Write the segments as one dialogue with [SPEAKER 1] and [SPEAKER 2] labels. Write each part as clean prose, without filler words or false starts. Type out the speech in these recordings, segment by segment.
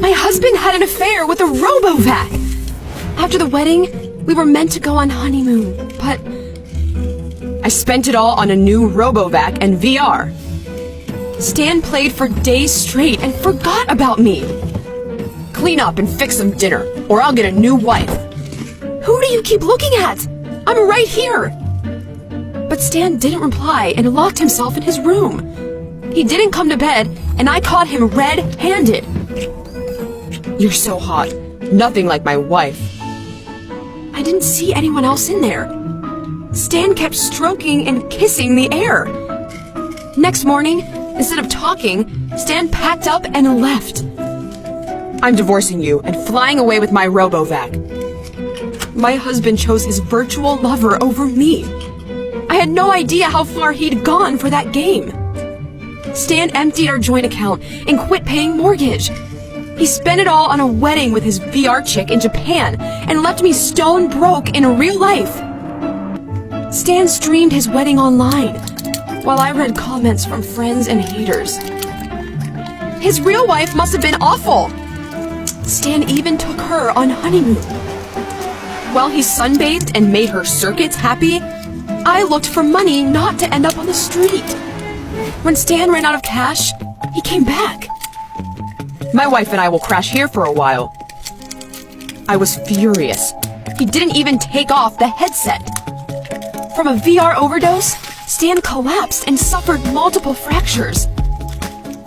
[SPEAKER 1] My husband had an affair with a robo-vac. After the wedding, we were meant to go on honeymoon, but I spent it all on a new robo-vac and VR. Stan played for days straight and forgot about me. Clean up and fix some dinner, or I'll get a new wife. Who do you keep looking at? I'm right here. But Stan didn't reply and locked himself in his room. He didn't come to bed, and I caught him red-handed. You're so hot. Nothing like my wife. I didn't see anyone else in there. Stan kept stroking and kissing the air. Next morning, instead of talking, Stan packed up and left. I'm divorcing you and flying away with my robo-vac. My husband chose his virtual lover over me. I had no idea how far he'd gone for that game. Stan emptied our joint account and quit paying mortgage. He spent it all on a wedding with his VR chick in Japan and left me stone broke in real life. Stan streamed his wedding online, while I read comments from friends and haters. His real wife must have been awful. Stan even took her on honeymoon. While he sunbathed and made her circuits happy, I looked for money not to end up on the street. When Stan ran out of cash, he came back. My wife and I will crash here for a while. I was furious. He didn't even take off the headset. From a VR overdose, Stan collapsed and suffered multiple fractures.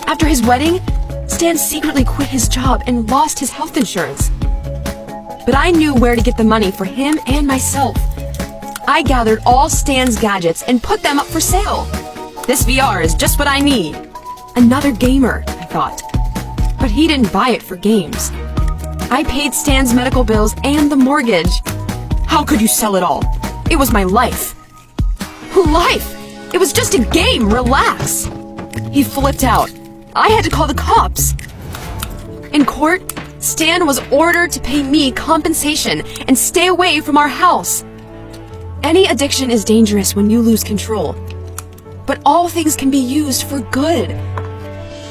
[SPEAKER 1] After his wedding, Stan secretly quit his job and lost his health insurance. But I knew where to get the money for him and myself. I gathered all Stan's gadgets and put them up for sale. This VR is just what I need. Another gamer, I thought. But he didn't buy it for games. I paid Stan's medical bills and the mortgage. How could you sell it all? It was my life. Life? It was just a game, relax. He flipped out. I had to call the cops. In court, Stan was ordered to pay me compensation and stay away from our house. Any addiction is dangerous when you lose control. But all things can be used for good.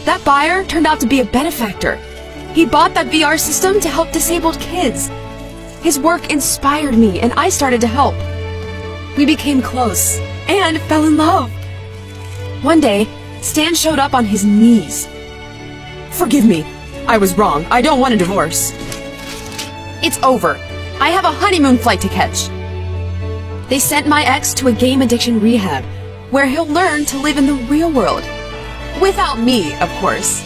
[SPEAKER 1] That buyer turned out to be a benefactor. He bought that VR system to help disabled kids. His work inspired me, and I started to help. We became close and fell in love. One day, Stan showed up on his knees. Forgive me. I was wrong. I don't want a divorce. It's over. I have a honeymoon flight to catch. They sent my ex to a game addiction rehab, where he'll learn to live in the real world. Without me, of course.